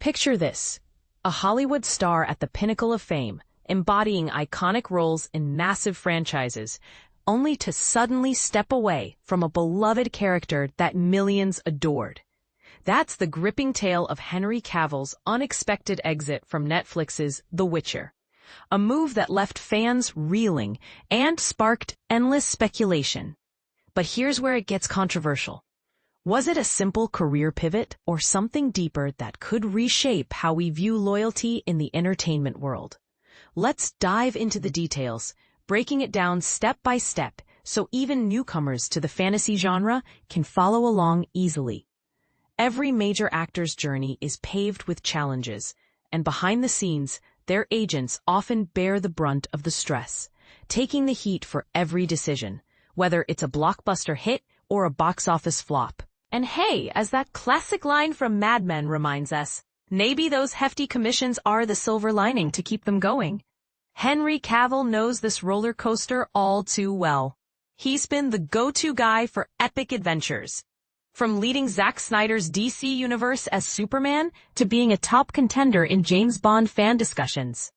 Picture this: a Hollywood star at the pinnacle of fame, embodying iconic roles in massive franchises, only to suddenly step away from a beloved character that millions adored. That's the gripping tale of Henry Cavill's unexpected exit from Netflix's The Witcher, a move that left fans reeling and sparked endless speculation. But here's where it gets controversial. Was it a simple career pivot or something deeper that could reshape how we view loyalty in the entertainment world? Let's dive into the details, breaking it down step by step so even newcomers to the fantasy genre can follow along easily. Every major actor's journey is paved with challenges, and behind the scenes, their agents often bear the brunt of the stress, taking the heat for every decision, whether it's a blockbuster hit or a box office flop. And hey, as that classic line from Mad Men reminds us, maybe those hefty commissions are the silver lining to keep them going. Henry Cavill knows this roller coaster all too well. He's been the go-to guy for epic adventures. From leading Zack Snyder's DC universe as Superman to being a top contender in James Bond fan discussions.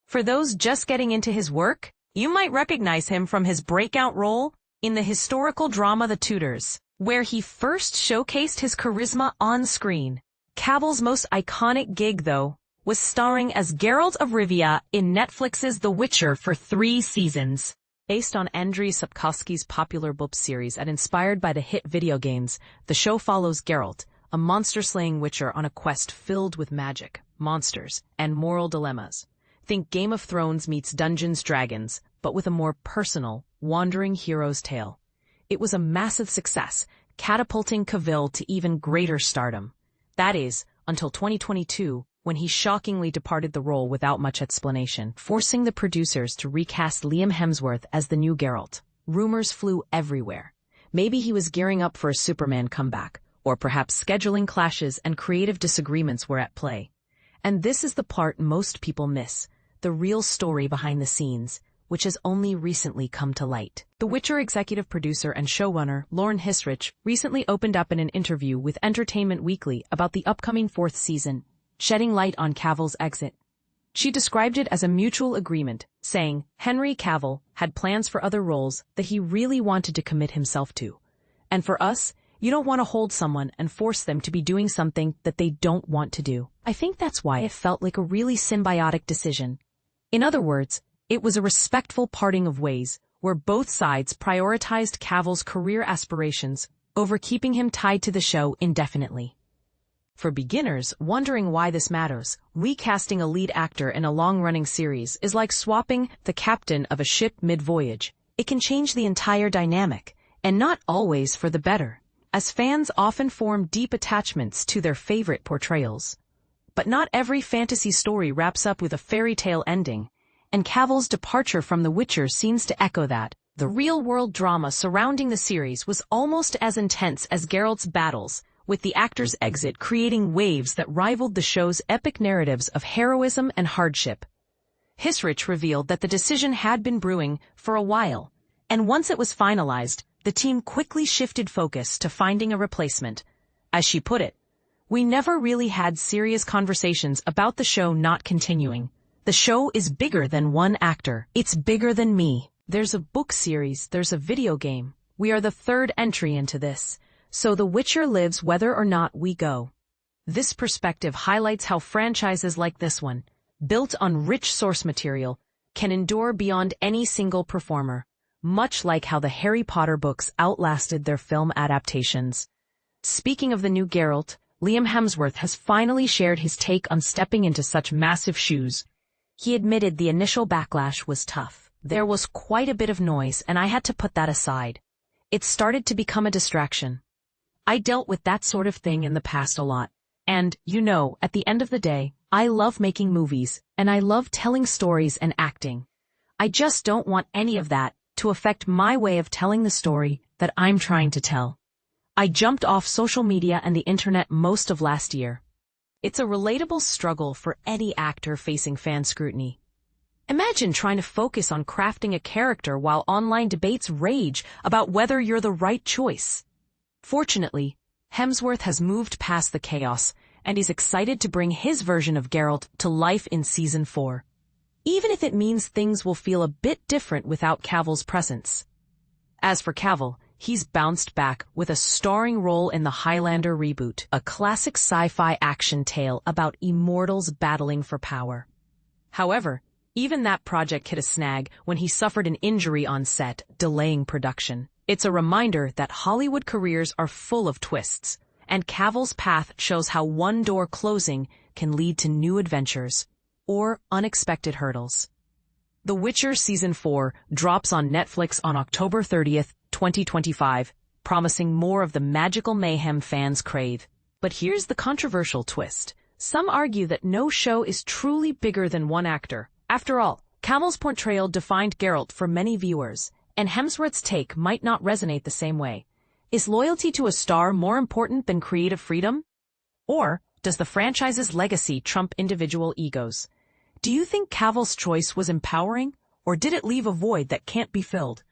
For those just getting into his work, you might recognize him from his breakout role in the historical drama The Tudors, where he first showcased his charisma on screen. Cavill's most iconic gig, though, was starring as Geralt of Rivia in Netflix's The Witcher for 3 seasons. Based on Andrzej Sapkowski's popular book series and inspired by the hit video games, the show follows Geralt, a monster-slaying witcher on a quest filled with magic, monsters, and moral dilemmas. Think Game of Thrones meets Dungeons & Dragons, but with a more personal, wandering hero's tale. It was a massive success, catapulting Cavill to even greater stardom. That is, until 2022, when he shockingly departed the role without much explanation, forcing the producers to recast Liam Hemsworth as the new Geralt. Rumors flew everywhere. Maybe he was gearing up for a Superman comeback, or perhaps scheduling clashes and creative disagreements were at play. And this is the part most people miss, the real story behind the scenes, which has only recently come to light. The Witcher executive producer and showrunner Lauren Hissrich recently opened up in an interview with Entertainment Weekly about the upcoming 4th season, shedding light on Cavill's exit. She described it as a mutual agreement, saying Henry Cavill had plans for other roles that he really wanted to commit himself to. And for us, you don't want to hold someone and force them to be doing something that they don't want to do. I think that's why it felt like a really symbiotic decision. In other words, it was a respectful parting of ways, where both sides prioritized Cavill's career aspirations over keeping him tied to the show indefinitely. For beginners wondering why this matters, recasting a lead actor in a long-running series is like swapping the captain of a ship mid-voyage. It can change the entire dynamic, and not always for the better, as fans often form deep attachments to their favorite portrayals. But not every fantasy story wraps up with a fairy tale ending, and Cavill's departure from The Witcher seems to echo that. The real-world drama surrounding the series was almost as intense as Geralt's battles, with the actor's exit creating waves that rivaled the show's epic narratives of heroism and hardship. Hissrich revealed that the decision had been brewing for a while, and once it was finalized, the team quickly shifted focus to finding a replacement. As she put it, "We never really had serious conversations about the show not continuing. The show is bigger than one actor. It's bigger than me. There's a book series, there's a video game. We are the 3rd entry into this. So The Witcher lives whether or not we go." This perspective highlights how franchises like this one, built on rich source material, can endure beyond any single performer, much like how the Harry Potter books outlasted their film adaptations. Speaking of the new Geralt, Liam Hemsworth has finally shared his take on stepping into such massive shoes. He admitted the initial backlash was tough. There was quite a bit of noise, and I had to put that aside. It started to become a distraction. I dealt with that sort of thing in the past a lot. And, at the end of the day, I love making movies, and I love telling stories and acting. I just don't want any of that to affect my way of telling the story that I'm trying to tell. I jumped off social media and the internet most of last year. It's a relatable struggle for any actor facing fan scrutiny. Imagine trying to focus on crafting a character while online debates rage about whether you're the right choice. Fortunately, Hemsworth has moved past the chaos and he's excited to bring his version of Geralt to life in Season 4. Even if it means things will feel a bit different without Cavill's presence. As for Cavill, he's bounced back with a starring role in the Highlander reboot, a classic sci-fi action tale about immortals battling for power. However, even that project hit a snag when he suffered an injury on set, delaying production. It's a reminder that Hollywood careers are full of twists, and Cavill's path shows how one door closing can lead to new adventures or unexpected hurdles. The Witcher Season 4 drops on Netflix on October 30th, 2025, promising more of the magical mayhem fans crave. But here's the controversial twist. Some argue that no show is truly bigger than one actor. After all, Cavill's portrayal defined Geralt for many viewers, and Hemsworth's take might not resonate the same way. Is loyalty to a star more important than creative freedom? Or does the franchise's legacy trump individual egos? Do you think Cavill's choice was empowering, or did it leave a void that can't be filled?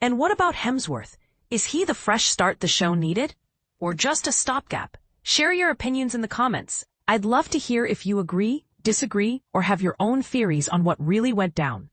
And what about Hemsworth? Is he the fresh start the show needed? Or just a stopgap? Share your opinions in the comments. I'd love to hear if you agree, disagree, or have your own theories on what really went down.